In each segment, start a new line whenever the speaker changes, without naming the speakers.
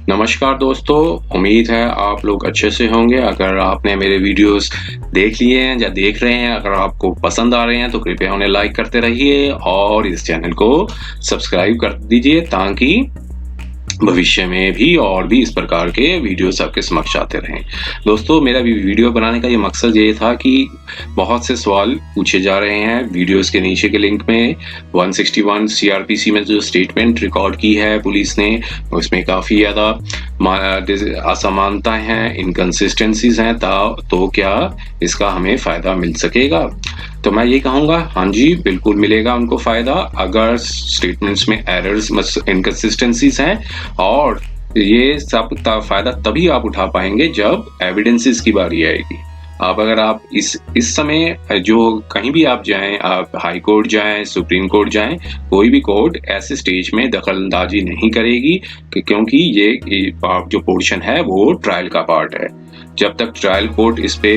नमस्कार दोस्तों, उम्मीद है आप लोग अच्छे से होंगे। अगर आपने मेरे वीडियोस देख लिए हैं या देख रहे हैं, अगर आपको पसंद आ रहे हैं तो कृपया उन्हें लाइक करते रहिए और इस चैनल को सब्सक्राइब कर दीजिए ताकि भविष्य में भी और भी इस प्रकार के वीडियोस आपके समक्ष आते रहें। दोस्तों, मेरा वीडियो बनाने का ये मकसद ये था कि बहुत से सवाल पूछे जा रहे हैं वीडियोस के नीचे के लिंक में। 161 सीआरपीसी में जो स्टेटमेंट रिकॉर्ड की है पुलिस ने, उसमें काफ़ी ज़्यादा असमानताएं हैं, इनकन्सिस्टेंसीज हैं। तो क्या इसका हमें फ़ायदा मिल सकेगा? तो मैं ये कहूँगा, हाँ जी, बिल्कुल मिलेगा उनको फ़ायदा। अगर स्टेटमेंट्स में एरर्स, इनकन्सिस्टेंसीज हैं, और ये सब फ़ायदा तभी आप उठा पाएंगे जब एविडेंसेस की बारी आएगी। अब अगर आप इस समय जो कहीं भी आप जाएं, आप हाई कोर्ट जाएं, सुप्रीम कोर्ट जाएं, कोई भी कोर्ट ऐसे स्टेज में दखलंदाजी नहीं करेगी क्योंकि ये जो पोर्शन है वो ट्रायल का पार्ट है। जब तक ट्रायल कोर्ट इस पे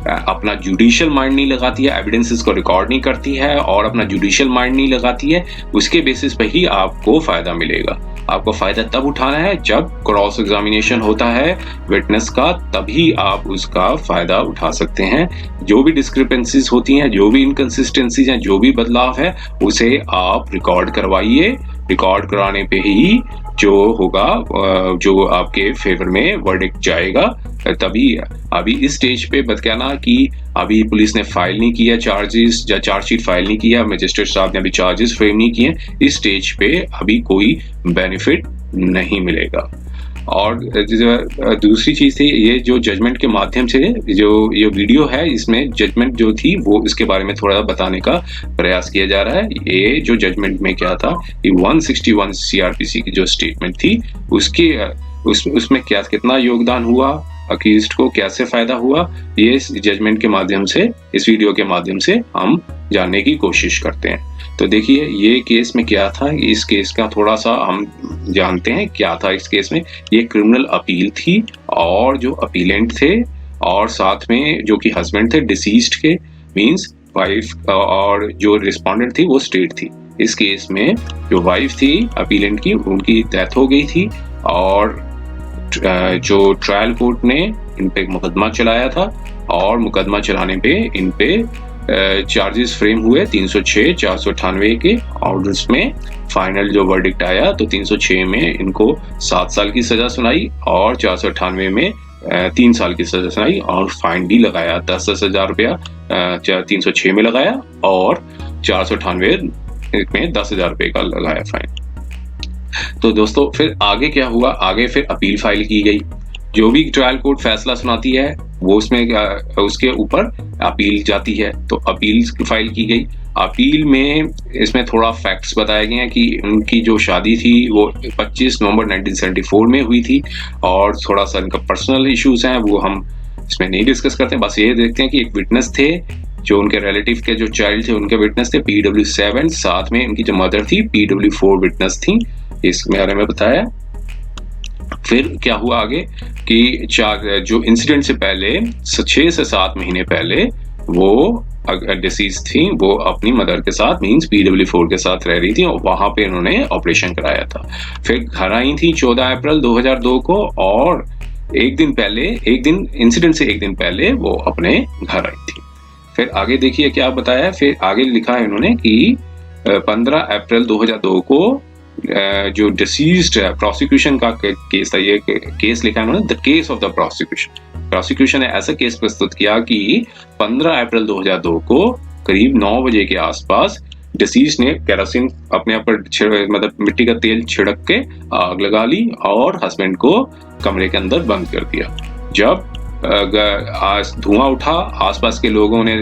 अपना जुडिशियल माइंड नहीं लगाती है, एविडेंसेस को रिकॉर्ड नहीं करती है और अपना जुडिशियल माइंड नहीं लगाती है, उसके बेसिस पे ही आपको फायदा मिलेगा। आपको फायदा तब उठाना है जब क्रॉस एग्जामिनेशन होता है विटनेस का, तभी आप उसका फायदा उठा सकते हैं। जो भी डिस्क्रिपेंसीज होती हैं, जो भी इनकंसिस्टेंसीज हैं, जो भी बदलाव है, उसे आप रिकॉर्ड करवाइए। रिकॉर्ड कराने पे ही जो होगा, जो आपके फेवर में वर्डिक्ट जाएगा, तभी। अभी इस स्टेज पे बताना कि अभी पुलिस ने फाइल नहीं किया चार्जेस, या चार्जशीट फाइल नहीं किया, मजिस्ट्रेट साहब ने अभी चार्जेस फ्रेम नहीं किए, इस स्टेज पे अभी कोई बेनिफिट नहीं मिलेगा। और दूसरी चीज थी, ये जो जजमेंट के माध्यम से जो ये वीडियो है, इसमें जजमेंट जो थी वो इसके बारे में थोड़ा बताने का प्रयास किया जा रहा है। ये जो जजमेंट में क्या था, ये 161 सीआरपीसी की जो स्टेटमेंट थी उसमें क्या कितना योगदान हुआ, अक्यूज्ड को कैसे फायदा हुआ, ये इस जजमेंट के माध्यम से, इस वीडियो के माध्यम से हम जानने की कोशिश करते हैं। तो देखिए, ये केस में क्या था, इस केस का थोड़ा सा हम जानते हैं क्या था इस केस में। ये क्रिमिनल अपील थी और जो अपीलेंट थे और साथ में जो कि हस्बैंड थे डिसीज्ड के, मींस वाइफ, और जो रिस्पोंडेंट थी वो स्टेट थी। इस केस में जो वाइफ थी अपीलेंट की, उनकी डेथ हो गई थी और जो ट्रायल कोर्ट ने इन पे मुकदमा चलाया था और मुकदमा चलाने पे इन पे चार्जेस फ्रेम हुए 306, 498 के, और उसमें फाइनल जो वर्डिक्ट आया तो 306 में इनको 7 साल की सजा सुनाई और 498 में 3 साल की सजा सुनाई, और फाइन भी लगाया 10,000 रुपया 306 में लगाया और 498 में 10,000 रुपये का लगाया फाइन। तो दोस्तों, फिर आगे क्या हुआ, आगे फिर अपील फाइल की गई। जो भी ट्रायल कोर्ट फैसला सुनाती है वो उसमें उसके ऊपर अपील जाती है, तो अपील फाइल की गई। अपील में इसमें थोड़ा फैक्ट्स बताए गए हैं कि उनकी जो शादी थी वो 25 नवंबर 1974 में हुई थी, और थोड़ा सा इनका पर्सनल इश्यूज हैं वो हम इसमें नहीं डिस्कस करते हैं। बस ये देखते हैं कि एक विटनेस थे, जो उनके रिलेटिव के जो चाइल्ड थे उनके विटनेस थे PW7, साथ में उनकी जो मदर थी PW4 विटनेस थी, इस बारे में बताया। फिर क्या हुआ आगे कि जो इंसिडेंट से पहले 6 से 7 महीने पहले वो डिसीज थी, वो अपनी मदर के साथ, मींस PW4 के साथ रह रही थी, और वहां पे इन्होंने ऑपरेशन कराया था। फिर घर आई थी 14 अप्रैल 2002 को, और एक दिन इंसिडेंट से एक दिन पहले वो अपने घर आई थी। फिर आगे देखिए क्या बताया। फिर आगे लिखा है इन्होंने कि 15 अप्रैल 2002 को जो डिसीज्ड प्रोसिक्यूशन का केस था, ये केस लिखा है उन्होंने, the case of the prosecution ने ऐसा केस प्रस्तुत किया कि 15 अप्रैल 2002 को करीब 9 बजे के आसपास डिसीज ने केरोसिन अपने ऊपर मतलब मिट्टी का तेल छिड़क के आग लगा ली और हस्बैंड को कमरे के अंदर बंद कर दिया। जब धुआं उठा, आसपास के लोगों ने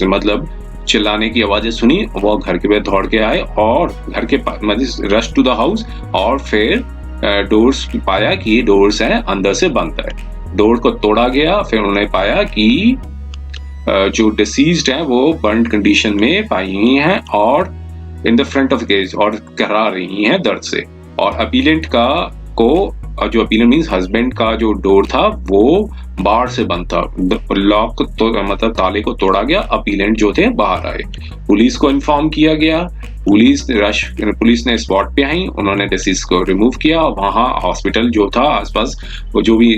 मतलब चिल्लाने की आवाजें सुनी, वो घर के बाहर दौड़ के आए और घर के मतलब रश टू द हाउस, और फिर डोर्स पाया कि डोर्स हैं अंदर से बंद है। डोर को तोड़ा गया, फिर उन्होंने पाया कि जो डिसीज्ड हैं वो बर्न कंडीशन में पाई हुई हैं और in the front of case और करा रही हैं दर्द से। और अपीलेंट का को जो अपीलेंट मींस हस्बैंड का जो डोर था वो बाहर से बंद था, लॉक तो मतलब ताले को तोड़ा गया, अपीलेंट जो थे बाहर आए। पुलिस को इन्फॉर्म किया गया, पुलिस ने स्पॉट पे आई, उन्होंने डिसीज को रिमूव किया, वहाँ हॉस्पिटल जो था आसपास, वो जो भी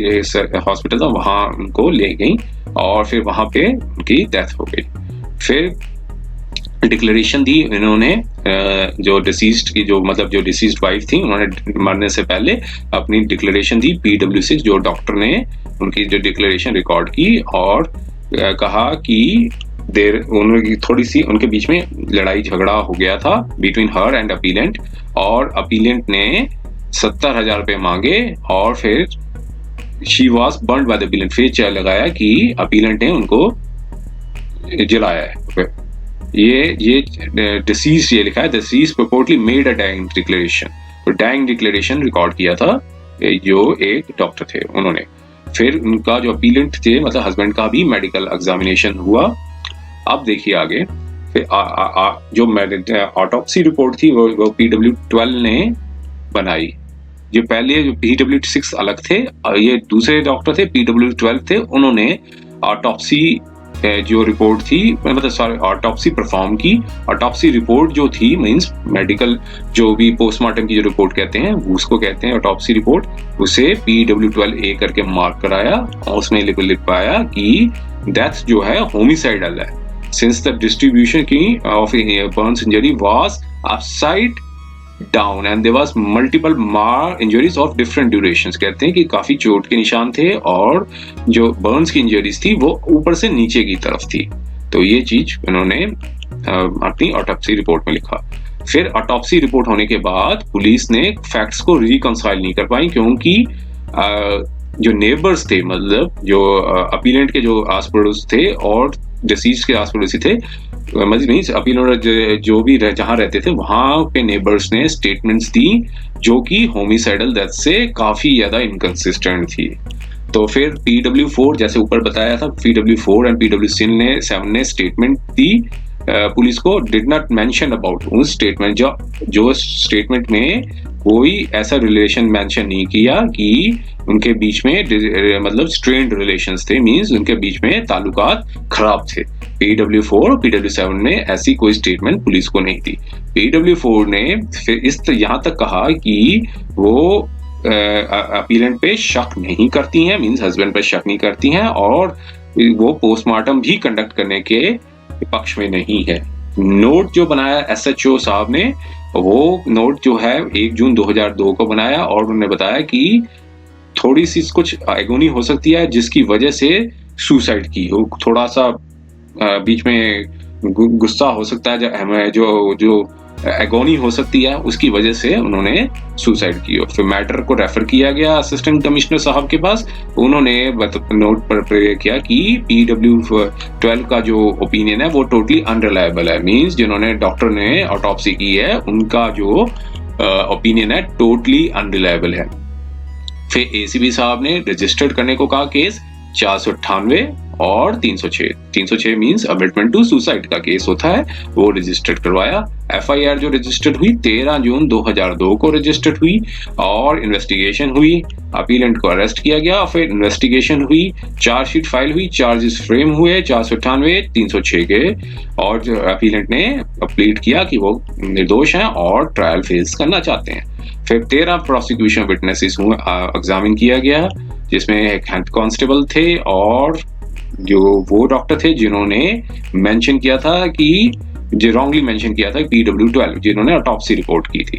हॉस्पिटल था वहाँ उनको ले गई और फिर वहाँ पे उनकी डेथ हो गई। फिर डिक्लेरेशन दी इन्होंने, जो डिसीज्ड की जो मतलब जो डिसीज्ड वाइफ थी, उन्होंने मरने से पहले अपनी डिक्लेरेशन दी PW6, जो डॉक्टर ने उनकी जो डिक्लेरेशन रिकॉर्ड की और कहा कि उनकी थोड़ी सी उनके बीच में लड़ाई झगड़ा हो गया था बिटवीन हर एंड अपीलेंट, और अपीलेंट ने 70,000 रुपए मांगे और फिर she was burned by the appellate. फिर लगाया कि अपीलेंट ने उनको जलाया है। ये डिसीज ये लिखा है, deceased purportedly made a dying declaration. तो डाइंग डिक्लेरेशन रिकॉर्ड किया था जो एक डॉक्टर थे उन्होंने। फिर उनका जो अपीलेंट थे मतलब हस्बैंड का भी मेडिकल एग्जामिनेशन हुआ। अब देखिए आगे, फिर जो ऑटोप्सी रिपोर्ट थी वो PW12 ने बनाई। जो पहले जो PW6 अलग थे, ये दूसरे डॉक्टर थे PW12 थे, उन्होंने ऑटोप्सी जो रिपोर्ट थी मतलब सॉरी ऑटोप्सी परफॉर्म की। ऑटोप्सी रिपोर्ट जो थी मींस मेडिकल जो भी पोस्टमार्टम की जो रिपोर्ट कहते हैं उसको कहते हैं ऑटोप्सी रिपोर्ट। उसे PW12A करके मार्क कराया और उसमें लिख पाया कि डेथ जो है होमिसाइडल है, सिंस द डिस्ट्रीब्यूशन की of burns injury was upside down and there was multiple mar injuries of different durations. कहते हैं कि काफी चोट के निशान थे और जो बर्न्स की इंजरीज थी वो ऊपर से नीचे की तरफ थी। तो ये चीज उन्होंने अपनी ऑटोप्सी रिपोर्ट में लिखा। फिर ऑटोप्सी रिपोर्ट होने के बाद पुलिस ने फैक्ट्स को रिकंसाइल नहीं कर पाई, क्योंकि जो नेबर्स थे मतलब जो अपीलेंट के जो आस पड़ोस थे और डिसीज के आस पड़ोसी थे, मींस अपीलेंट जो भी जहां रहते थे वहां पे नेबर्स ने स्टेटमेंट्स दी जो कि होमिसाइडल डेथ से काफी ज्यादा इनकंसिस्टेंट थी। तो फिर PW4 जैसे ऊपर बताया था, PW4 एंड PW7 ने स्टेटमेंट दी पुलिस को, डिड नॉट मेंशन अबाउट उस स्टेटमेंट जो स्टेटमेंट में कोई ऐसा रिलेशन मेंशन नहीं किया कि उनके बीच में मतलब स्ट्रेन्ड रिलेशंस थे, मींस उनके बीच में ताल्लुकात खराब थे। PW4 और PW7 ने ऐसी कोई स्टेटमेंट पुलिस को नहीं दी। PW4 ने फिर यहाँ तक कहा कि वो अपीलेंट पे शक नहीं करती हैं, मींस हस्बैंड पे शक नहीं करती हैं, और वो पोस्टमार्टम भी कंडक्ट करने के पक्ष में नहीं है। नोट जो बनाया SHO साहब ने, वो नोट जो है 1 जून 2002 को बनाया और उन्होंने बताया कि थोड़ी सी कुछ एगोनी हो सकती है जिसकी वजह से सुसाइड की हो, थोड़ा सा बीच में गुस्सा हो सकता है, जो एगोनी हो सकती है उसकी वजह से उन्होंने सुसाइड की। फिर मैटर को रेफर किया गया असिस्टेंट कमिश्नर साहब के पास। उन्होंने नोट पर किया कि PW12 का जो ओपिनियन है वो टोटली अनरिलायबल है, मींस जिन्होंने डॉक्टर ने ऑटोप्सी की है उनका जो ओपिनियन है टोटली अनरिलायबल है। फिर ACP साहब ने रजिस्टर्ड करने को कहा केस 498 और 306। 306 मींस अबेटमेंट टू सुसाइड का केस होता है, वो रजिस्टर्ड करवाया। FIR जो रजिस्टर्ड हुई 13 जून 2002 को रजिस्टर्ड हुई और इन्वेस्टिगेशन हुई, अपीलेंट को अरेस्ट किया गया, फिर इन्वेस्टिगेशन हुई, चार्जशीट फाइल हुई, चार्जेस फ्रेम हुए 498 306 के, और जो अपीलेंट ने प्लीड किया कि वो निर्दोष हैं और ट्रायल फेस करना चाहते हैं। फिर 13 प्रोसिक्यूशन विटनेसेस हुए, एग्जामिन किया गया, जिसमें एक हेड कांस्टेबल थे और जो वो डॉक्टर थे जिन्होंने मेंशन किया था कि जो रॉन्गली मेंशन किया था PW12 जिन्होंने ऑटोप्सी रिपोर्ट की थी।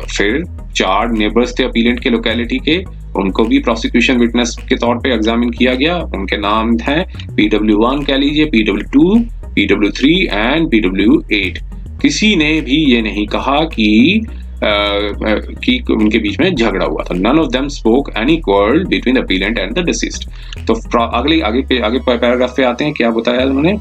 फिर 4 नेबर्स थे अपीलेंट के लोकेलिटी के, उनको भी प्रोसिक्यूशन विटनेस के तौर पे एग्जामिन किया गया। उनके नाम हैं PW1 कह लीजिए, PW2, PW3 एंड PW8। किसी ने भी ये नहीं कहा कि उनके बीच में झगड़ा हुआ था। None of them spoke any quarrel between the appellant and the deceased। तो आगे पैराग्राफ पे आते हैं, क्या बताया उन्होंने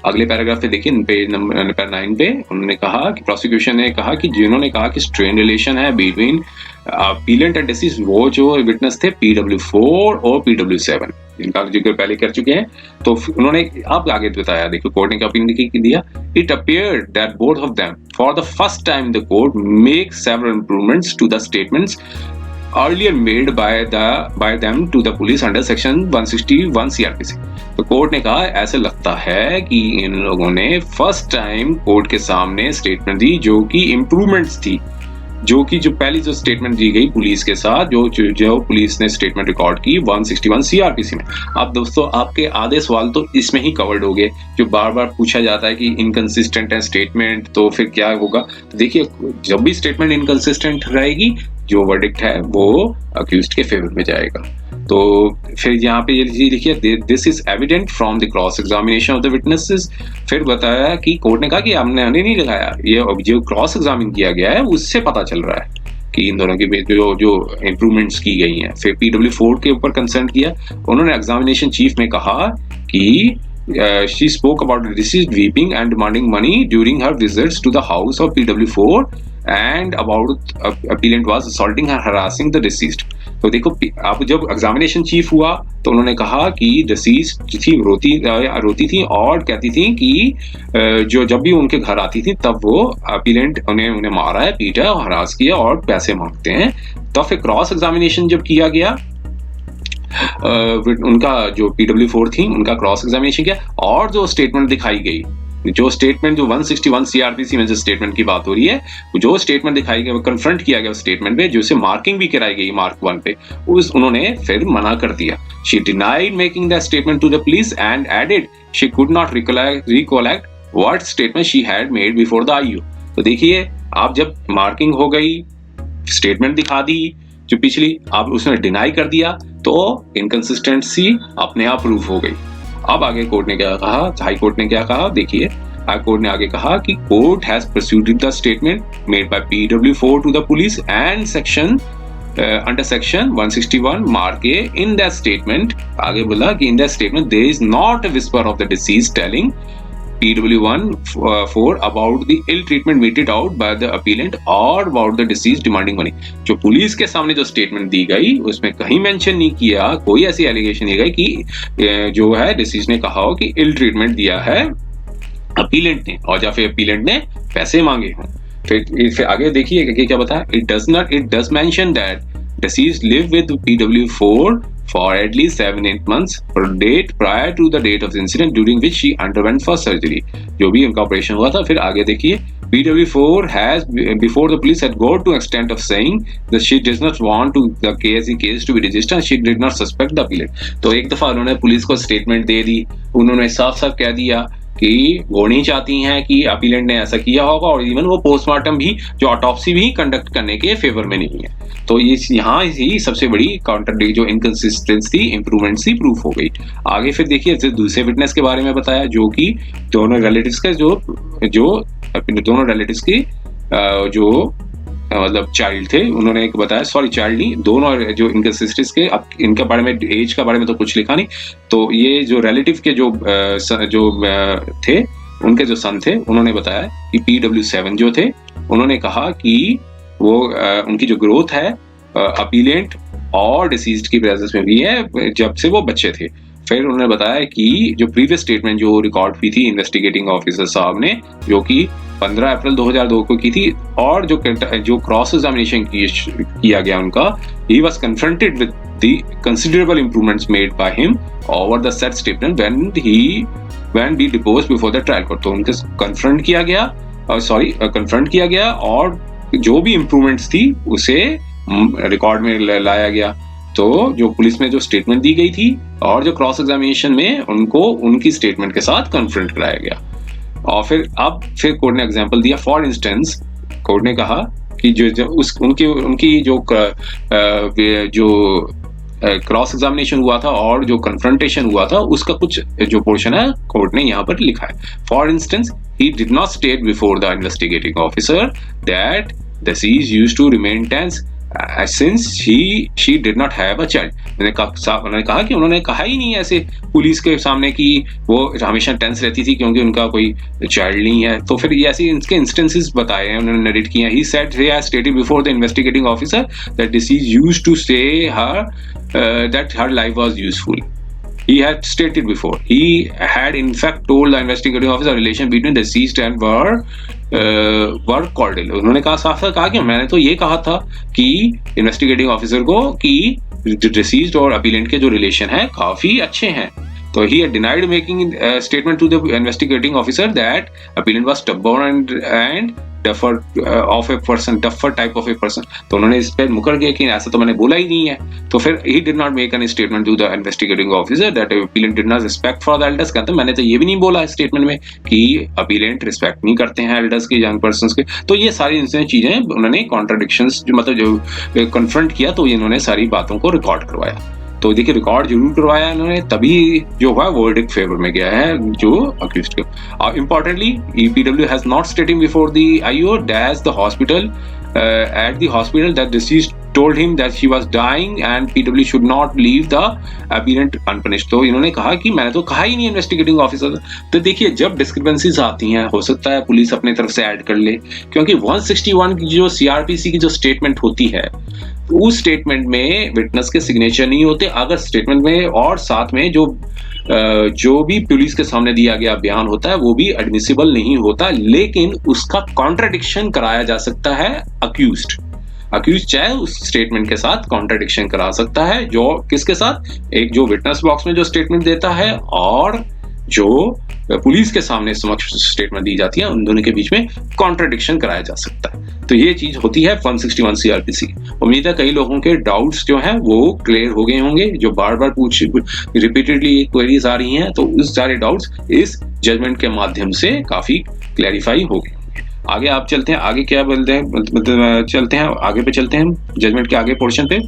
अगले पैराग्राफ पे देखिए, पेज नंबर 9 पे उन्होंने कहा कि प्रोसिक्यूशन ने कहा कि जिन्होंने कहा कि स्ट्रेन रिलेशन है बिटवीन अपीलेंट एंड डिसीज, वो जो विटनेस थे PW4 और PW7 जिनका जिक्र पहले कर चुके हैं। तो उन्होंने आप आगे बताया, देखो कोर्ट ने क्या ओपिनियन दिया, it appeared that both of them for the first time the court make several improvements to the statements earlier made by them to the police under section 161 CRPC। तो कोर्ट ने कहा ऐसे लगता है कि इन लोगों ने फर्स्ट टाइम कोर्ट के सामने स्टेटमेंट दी जो कि इम्प्रूवमेंट्स थी, जो कि जो पहली जो स्टेटमेंट दी गई पुलिस के साथ, जो पुलिस ने स्टेटमेंट रिकॉर्ड की 161 सीआरपीसी में। अब दोस्तों आपके आधे सवाल तो इसमें ही कवर्ड हो गए, जो बार बार पूछा जाता है कि इनकंसिस्टेंट है स्टेटमेंट तो फिर क्या होगा। तो देखिए जब भी स्टेटमेंट इनकंसिस्टेंट रहेगी, जो वर्डिक्ट है वो अक्यूज्ड के फेवर में जाएगा। तो फिर यहाँ पे ये लिखिए, this is evident from the cross examination of the witnesses. फिर बताया कि कोर्ट ने कहा कि हमने नहीं लगाया, ये जो क्रॉस एग्जामिन किया गया है उससे पता चल रहा है कि इन दोनों की जो इम्प्रूवमेंट्स की गई हैं। फिर PW4 के ऊपर कंसर्न किया, उन्होंने एग्जामिनेशन चीफ में कहा कि she spoke about the deceased weeping and demanding money during her visits to the house of PW4 and about appellant was assaulting and harassing the deceased। तो देखो अब जब एग्जामिनेशन चीफ हुआ तो उन्होंने कहा कि डिसीज्ड थी रोती थी और कहती थी कि जो जब भी उनके घर आती थी तब वो अपीलेंट उन्हें मारा है, पीटा है, हरास किया और पैसे मांगते हैं। तो फिर क्रॉस एग्जामिनेशन जब किया गया, उनका जो PW4 थी उनका क्रॉस एग्जामिनेशन किया और जो स्टेटमेंट दिखाई गई, जो स्टेटमेंट जो 161 सीआरपीसी में जो स्टेटमेंट की बात हो रही है, जो स्टेटमेंट दिखाई गई वो कन्फ्रंट किया गया स्टेटमेंट पे, जिसे मार्किंग भी कराई गई मार्क 1 पे, उन्होंने फिर मना कर दिया। She denied making the statement to the police and added she could not recollect what statement she had made before the IU। तो देखिए आप जब मार्किंग हो गई, स्टेटमेंट दिखा दी जो पिछली, अब उसने डिनाई कर दिया तो इनकंसिस्टेंसी अपने आप प्रूफ हो गई। अब आगे कोर्ट ने क्या कहा, हाई कोर्ट ने क्या कहा, देखिए हाई कोर्ट ने आगे कहा कि court has proceeded the statement made by PW4 to the police and section under section 161 mark A in that statement. आगे बोला कि in that statement there is not a whisper of the deceased telling PW4 about the ill treatment meted out by the appellant or about the deceased demanding money। जो police के सामने जो statement दी गई उसमें कहीं मेंशन नहीं किया, कोई ऐसी एलिगेशन नहीं गई कि जो है डिसीज ने कहा हो कि इल ट्रीटमेंट दिया है अपीलेंट ने और या फिर अपीलेंट ने पैसे मांगे हों। फिर आगे देखिए कि क्या बताया, it does mention that disease live with PW4 for at least 7-8 months per date prior to the date of the incident during which she underwent first surgery। जो भी उनका ऑपरेशन हुआ था। फिर आगे देखिए, PW4 has before the police had gone to extent of saying that she does not want to the case to be registered and she did not suspect the appellant। तो एक दफा उन्होंने पुलिस को स्टेटमेंट दे दी, उन्होंने साफ साफ कह दिया कि वो नहीं चाहती हैं कि अपीलेंट ने ऐसा किया होगा और इवन वो पोस्टमार्टम भी, जो ऑटोप्सी भी कंडक्ट करने के फेवर में नहीं है। तो ये यहाँ ही सबसे बड़ी काउंटर जो इनकंसिस्टेंसी इंप्रूवमेंट सी प्रूफ हो गई। आगे फिर देखिए दूसरे विटनेस के बारे में बताया जो कि दोनों रिलेटिव्स के दोनों रिलेटिव्स की जो मतलब चाइल्ड थे, उन्होंने एक बताया, सॉरी चाइल्ड नहीं, दोनों जो इनकंसिस्टेंसी के, अब इनके बारे में एज के बारे में तो कुछ लिखा नहीं, तो ये जो रिलेटिव के जो थे उनके जो सन थे, उन्होंने बताया कि PW7 जो थे उन्होंने कहा कि वो उनकी जो ग्रोथ है अपीलेंट और डिसीज्ड की प्रेजेंस में भी है जब से वो बच्चे थे। फिर उन्होंने बताया कि जो प्रीवियस स्टेटमेंट जो रिकॉर्ड हुई थी इन्वेस्टिगेटिंग ऑफिसर साहब ने, जो कि 15 अप्रैल 2002 को की थी, और जो क्रॉस एग्जामिनेशन किया गया उनका, he was confronted with the considerable improvements made by him over the set statement when be deposed before the trial court. तो उनके कन्फ्रंट किया गया और जो भी इंप्रूवमेंट्स थी उसे रिकॉर्ड में लाया गया। तो जो पुलिस में जो स्टेटमेंट दी गई थी और जो क्रॉस एग्जामिनेशन में उनको उनकी स्टेटमेंट के साथ कन्फ्रंट कराया गया। और फिर कोर्ट ने एग्जांपल दिया। फॉर इंस्टेंस कोर्ट ने कहा कि उनकी जो क्रॉस एग्जामिनेशन हुआ था और जो कन्फ्रंटेशन हुआ था उसका कुछ जो पोर्शन है कोर्ट ने यहाँ पर लिखा है। For instance, he did not state before the investigating officer that the deceased used to remain tense since she did not have a child। उन्होंने कहा कि उन्होंने कहा ही नहीं ऐसे पुलिस के सामने कि वो हमेशा टेंस रहती थी क्योंकि उनका कोई चाइल्ड नहीं है। तो फिर ये ऐसे इनके इंस्टेंसेस बताए हैं, उन्होंने नरेट किए हैं। He said he has stated before the investigating officer that deceased used to say that her life was useful। He had stated before. He had in fact told the investigating officer relation between the deceased and were cordial। उन्होंने साफ कहा कि मैंने तो ये कहा था कि इन्वेस्टिगेटिंग ऑफिसर को कि डिसीज्ड और अपीलेंट के जो रिलेशन है काफी अच्छे हैं। तो he had denied making a statement to the investigating officer that appellant was stubborn and duffer of a person, duffer type of a person. तो उन्होंने इस पे मुकर गया कि ऐसा तो मैंने बोला ही नहीं है. तो फिर he did not make any statement to the investigating officer that appellant did not respect for the elders. कहते हैं मैंने तो ये भी नहीं बोला स्टेटमेंट में कि appellant respect नहीं करते हैं elders के, young persons के. तो ये सारी चीजें उन्होंने contradictions जो मतलब जो confront किया, तो इन्होंने सारी बातों को रिकॉर्ड करवाया. तो देखिए रिकॉर्ड जरूर करवाया इन्होंने, तभी जो है वर्डिक्ट फेवर में गया है जो अक्यूज्ड के. Importantly EPW has not स्टेटिंग before the IO that the hospital at the hospital that deceased told him that she was dying and PW should not leave the appellant unpunished. तो इन्होंने कहा कि मैंने तो कहा ही नहीं इन्वेस्टिगेटिंग ऑफिसर. तो देखिए जब डिस्क्रिपेंसीज आती हैं, हो सकता है पुलिस अपने तरफ से ऐड कर ले, क्योंकि 161 की जो सीआरपीसी की जो स्टेटमेंट होती है उस स्टेटमेंट में विटनेस के सिग्नेचर नहीं होते. अगर स्टेटमेंट में और साथ में जो भी पुलिस के सामने दिया गया बयान होता है वो भी एडमिसिबल नहीं होता, लेकिन उसका कॉन्ट्राडिक्शन कराया जा सकता है अक्यूज्ड चाहे उस स्टेटमेंट के साथ कॉन्ट्राडिक्शन करा सकता है. जो किसके साथ? एक जो विटनेस बॉक्स में जो स्टेटमेंट देता है और जो पुलिस के सामने समक्ष स्टेटमेंट दी जाती है, उन दोनों के बीच में कॉन्ट्राडिक्शन कराया जा सकता है. तो ये चीज होती है 161 सीआरपीसी. उम्मीद है कई लोगों के डाउट्स जो हैं वो क्लियर हो गए होंगे, जो बार बार रिपीटेडली क्वेरीज आ रही हैं, तो उस सारे डाउट्स इस जजमेंट के माध्यम से काफी क्लैरिफाई हो गए. आगे आप चलते हैं, आगे क्या बोलते हैं, चलते हैं आगे पे, चलते हैं जजमेंट के आगे पोर्शन पे.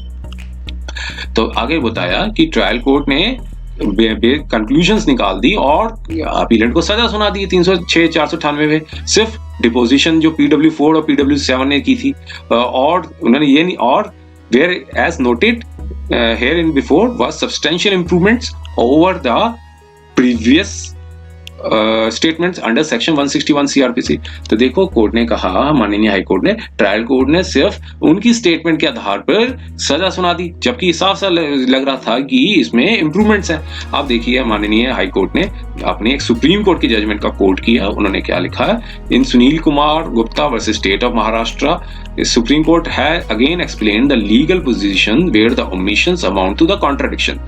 तो आगे बताया कि ट्रायल कोर्ट ने कंक्लूजन्स निकाल दी और अपीलेंट को सजा सुना दी 306 498 में, सिर्फ डिपोजिशन जो PW4 और PW7 ने की थी. और उन्होंने ये नहीं, और whereas noted herein before was substantial improvements over the previous statements under section 161 CrPC. तो देखो कोर्ट ने कहा, माननीय हाई कोर्ट ने, ट्रायल कोर्ट ने सिर्फ उनकी स्टेटमेंट के आधार पर सजा सुना दी, जबकि साफ सा लग रहा था कि इसमें इंप्रूवमेंट्स हैं. आप देखिए माननीय हाई कोर्ट ने अपने एक सुप्रीम कोर्ट की जजमेंट का कोट किया. उन्होंने क्या लिखा है? In Sunil Kumar Gupta versus state of Maharashtra, supreme court has again explained the legal position where the omissions amount to the contradiction,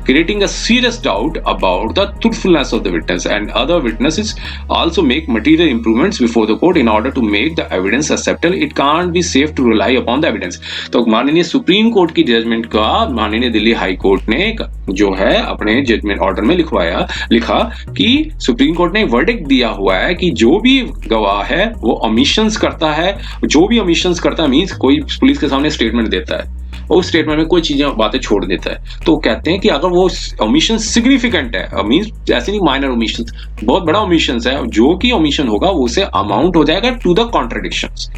creating a serious doubt about the truthfulness of the witness, and other witnesses also make material improvements before the court in order to make the evidence acceptable. It can't be safe to rely upon the evidence. तो माननीय supreme court की judgment का माननीय Delhi high court ने जो है अपने judgement order में लिखा कि सुप्रीम कोर्ट ने वर्डिक्ट दिया हुआ है कि जो भी गवाह है वो ओमिशंस करता है. जो भी ओमिशंस करता है मींस कोई पुलिस के सामने स्टेटमेंट देता है और उस स्टेटमेंट में कोई चीजें बातें छोड़ देता है, तो कहते हैं कि अगर वो ओमिशन सिग्निफिकेंट है, मींस ऐसे नहीं माइनर ओमिशन, बहुत बड़ा ओमिशन है, जो कि ओमिशन होगा वो उसे अमाउंट हो जाएगा टू द कॉन्ट्रडिक्शंस.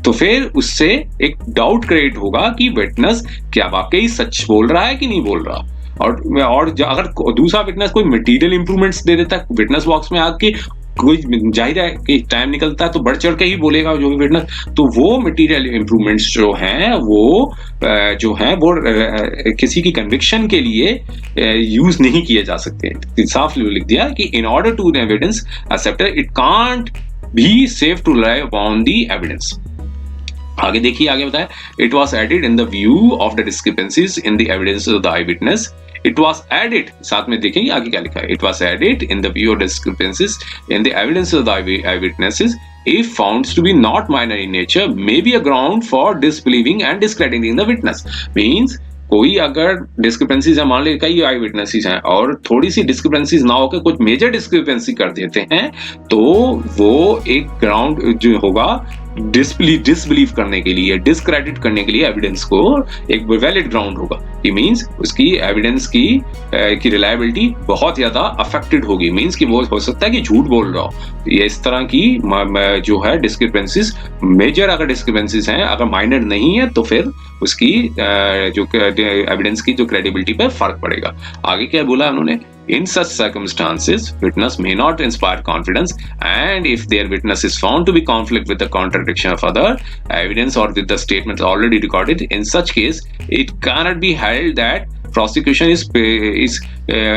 तो फिर उससे एक डाउट क्रिएट होगा कि विटनेस क्या वाकई सच बोल रहा है कि नहीं बोल रहा. और अगर दूसरा विटनेस कोई मटेरियल इंप्रूवमेंट्स दे देता है विटनेस बॉक्स में आके, कोई जाहिर है कि टाइम निकलता है तो बढ़ चढ़ के ही बोलेगा जो भी विटनेस, तो वो मटेरियल इंप्रूवमेंट्स जो हैं वो किसी की कन्विक्शन के लिए यूज नहीं किए जा सकते. साफ लिख दिया कि in order to the evidence accepted it can't be safe to rely upon the evidence. आगे देखिए, आगे बताया, it was added in the view of the discrepancies in the evidence of the eye witness. It was added, साथ में देखेंगे आगे क्या लिखा है. It was added in the view of discrepancies in the evidence of the eyewitnesses, if found to be not minor in nature, may be a ground for disbelieving and discrediting the witness. Means कोई अगर discrepancies है, मान लीजिए कई आई witnesses हैं और थोड़ी सी discrepancies ना होकर कुछ मेजर डिस्क्रिपेंसी कर देते हैं, तो वो एक ग्राउंड जो होगा डिसबिलीव करने के लिए, डिस्क्रेडिट करने के लिए एविडेंस को एक वैलिड ग्राउंड होगा. ये मींस उसकी एविडेंस की रिलायबिलिटी बहुत ज्यादा अफेक्टेड होगी. मींस कि वो हो सकता है कि झूठ बोल रहा हो. ये इस तरह की जो है डिस्क्रिपेंसीज, मेजर अगर डिस्क्रिपेंसीज हैं, अगर माइनर नहीं है तो फिर उसकी जो एविडेंस की जो क्रेडिबिलिटी पर फर्क पड़ेगा. आगे क्या बोला उन्होंने? In such circumstances, witness may not inspire confidence, and if their witness is found to be conflict with the contradiction of other evidence or with the statements already recorded, in such case, it cannot be held that prosecution is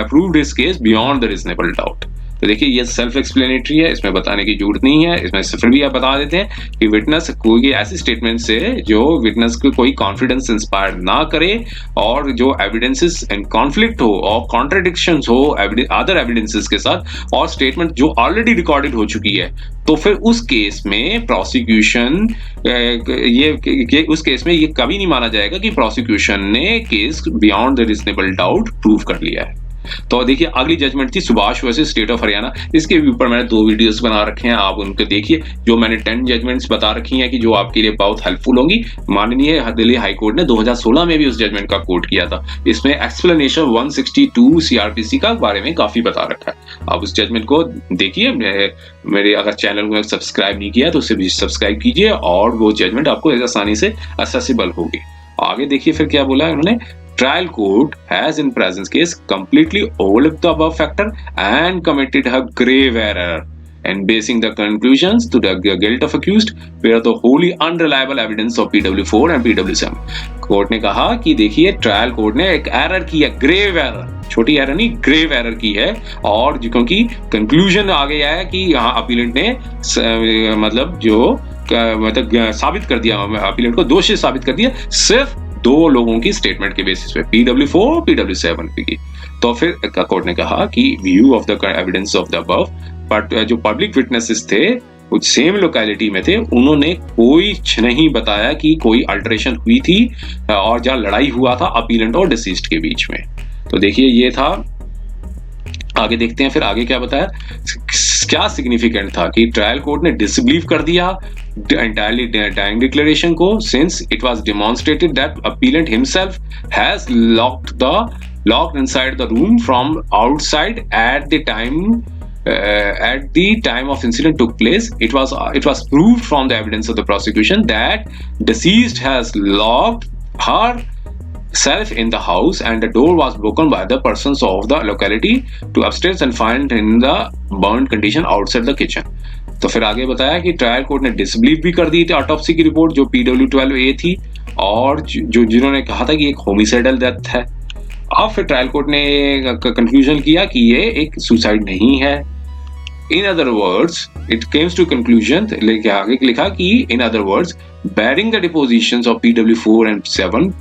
proved his case beyond the reasonable doubt. तो देखिए ये self explanatory है, इसमें बताने की जरूरत नहीं है। इसमें फिर भी आप बता देते हैं कि विटनेस कोई ऐसी स्टेटमेंट से जो विटनेस को कोई कॉन्फिडेंस इंस्पायर ना करे और जो एविडेंसेस इन कॉन्फ्लिक्ट हो और कॉन्ट्रडिक्शंस हो अदर एविडेंसेस के साथ, और स्टेटमेंट जो ऑलरेडी रिकॉर्डेड हो चुकी है, तो फिर उस केस में प्रोसिक्यूशन उस केस में ये कभी नहीं माना जाएगा कि प्रोसिक्यूशन ने case beyond the reasonable doubt prove कर लिया है। तो देखिए अगली जजमेंट थी Subhash versus state of Haryana. इसके ऊपर मैंने 2 वीडियोस बना रखे हैं, आप उनको देखिए। जो मैंने 10 जजमेंट्स बता रखी हैं कि जो आपके लिए बहुत हेल्पफुल होंगी। माननीय दिल्ली हाई कोर्ट ने 2016 में भी उस जजमेंट का कोट किया था। इसमें एक्सप्लेनेशन 162 सीआरपीसी का बारे में काफी बता रखा है। आप उस जजमेंट को देखिए। मेरे अगर चैनल को सब्सक्राइब नहीं किया तो उसे भी सब्सक्राइब कीजिए और वो जजमेंट आपको आसानी से एक्सेसिबल होगी। आगे देखिए फिर क्या बोला है उन्होंने। Trial court has in present case completely overlooked the above factor and committed a grave error in basing the conclusions to the guilt of accused where the wholly unreliable evidence of PW4 and PW7। Court ने कहा कि देखिए trial court ने एक error किया, grave error, छोटी error नहीं grave error की है। और क्योंकि कंक्लूजन आ गया है कि यहाँ अपीलेंट ने साबित कर दिया, अपीलेंट को दोषी साबित कर दिया सिर्फ 2 लोगों की स्टेटमेंट के बेसिस पे, PW4 और PW7 की। तो फिर कोर्ट ने कहा कि view of the evidence of the above, but जो पब्लिक विटनेसेस थे वो सेम लोकेलिटी में थे, उन्होंने कोई नहीं बताया कि कोई अल्टरेशन हुई थी और जहाँ लड़ाई हुआ था अपीलेंट और डिसीज्ड के बीच में। तो देखिए ये था। आगे देखते हैं फिर आगे क्या बताया। क्या सिग्निफिकेंट था कि ट्रायल कोर्ट ने डिसबिलीव कर दिया entirely dying declaration को, since it was demonstrated that appellant himself has locked inside the room from outside at the time of incident took place. It was proved from the evidence of the prosecution that deceased has locked herself in the house and the door was broken by the persons of the locality to upstairs and found in the burnt condition outside the kitchen। तो फिर आगे बताया कि trial court ने disbelieve भी कर दी थी autopsy की रिपोर्ट जो PW12A थी, और जिन्होंने कहा था कि एक होमिसाइडल डेथ है। अब फिर ट्रायल कोर्ट ने कंक्लूजन किया कि ये एक सुसाइड नहीं है। In other words it comes to conclusion, लेके आगे लिखा कि in other words bearing the depositions of PW4 and 7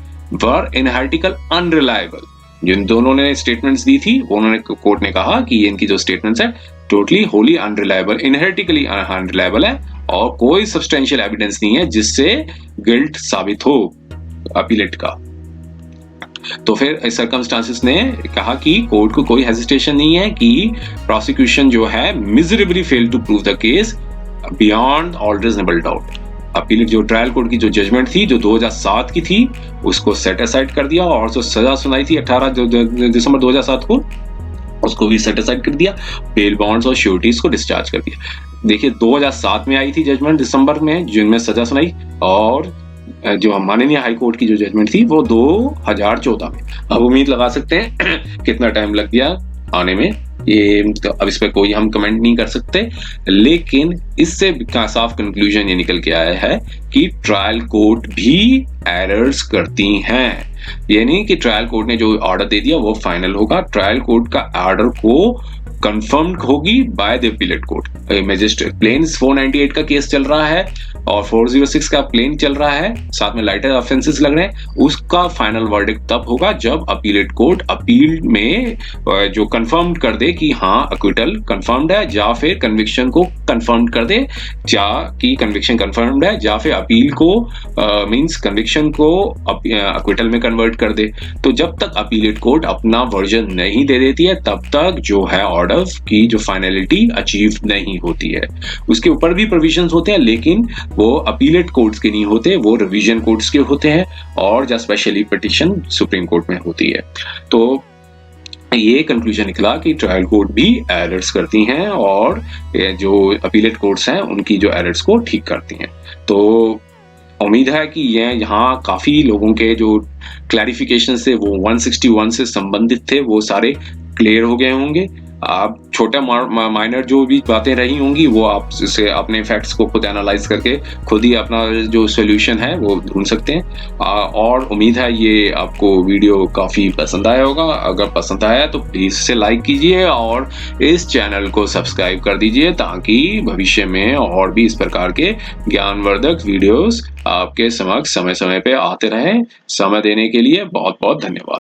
were inherently unreliable. जिन दोनों ने स्टेटमेंट्स दी थी उन्होंने, कोर्ट ने कहा कि ये इनकी जो स्टेटमेंट्स है टोटली होली अनरिलायबल, इनहेरिटिकली अनरिलायबल है और कोई सब्सटेंशियल एविडेंस नहीं है जिससे गिल्ट साबित हो अपीलेट का। तो फिर सर्कमस्टांसेस ने कहा कि कोर्ट को कोई हेजिटेशन नहीं है कि प्रोसिक्यूशन जो है miserably fail to prove the case beyond all reasonable doubt. Appellate जो ट्रायल कोर्ट की जो जजमेंट थी जो 2007 की थी उसको सेट असाइड कर दिया, और जो सजा सुनाई थी 18 दिसंबर 2007 को उसको भी सेट असाइड कर दिया। बेल बॉन्ड्स और श्योरिटीज को डिस्चार्ज कर दिया। देखिए 2007 में आई थी जजमेंट दिसंबर में जिनमें सजा सुनाई, और जो माननीय हाई कोर्ट की जो जजमेंट थी वो 2014 में। अब उम्मीद लगा सकते हैं कितना टाइम लग गया आने में, ये तो अब इस पर कोई हम कमेंट नहीं कर सकते, लेकिन इससे साफ कंक्लूजन ये निकल के आया है कि ट्रायल कोर्ट भी एरर्स करती हैं। ये नहीं कि ट्रायल कोर्ट ने जो ऑर्डर दे दिया वो फाइनल होगा, ट्रायल कोर्ट का ऑर्डर को कंफर्म्ड होगी by the appellate court. Magistrate plain 498 का केस चल रहा है और 406 का प्लेन चल रहा है, साथ में लाइटर ऑफेंसेस लग रहे हैं। उसका फाइनल वर्डिक्ट तब होगा जब अपीलेट कोर्ट अपील में जो कंफर्म कर दे कि हाँ एक्विटल कंफर्म्ड है, या फिर कन्विक्शन को कंफर्म कर दे या कि कन्विक्शन कंफर्म्ड है, या फिर अपील को मींस कन्विक्शन को एक्विटल में कन्वर्ट कर दे। तो जब तक अपीलेट कोर्ट अपना वर्जन नहीं दे देती है तब तक जो है ऑर्डर की जो फाइनलिटी अचीव नहीं होती है। उसके ऊपर भी प्रोविजंस होते हैं लेकिन वो अपीलेट कोर्ट्स के नहीं होते, वो रिवीजन कोर्ट्स के होते हैं, और जो स्पेशली पिटीशन सुप्रीम कोर्ट में होती है। तो ये कंक्लूजन निकला कि ट्रायल कोर्ट भी एरर्स करती हैं और जो अपीलेट कोर्ट्स हैं उनकी जो एरर्स को ठीक करती हैं। तो उम्मीद है कि ये यहाँ काफी लोगों के जो क्लैरिफिकेशन से वो 161 से संबंधित थे वो सारे क्लियर हो गए होंगे। आप छोटा माइनर जो भी बातें रही होंगी वो आप इसे अपने फैक्ट्स को खुद एनालाइज करके खुद ही अपना जो सॉल्यूशन है वो ढूंढ सकते हैं। और उम्मीद है ये आपको वीडियो काफी पसंद आया होगा। अगर पसंद आया तो प्लीज इसे लाइक कीजिए और इस चैनल को सब्सक्राइब कर दीजिए ताकि भविष्य में और भी इस प्रकार के ज्ञानवर्धक वीडियोस आपके समक्ष समय समय पे आते रहें। समय देने के लिए बहुत बहुत धन्यवाद।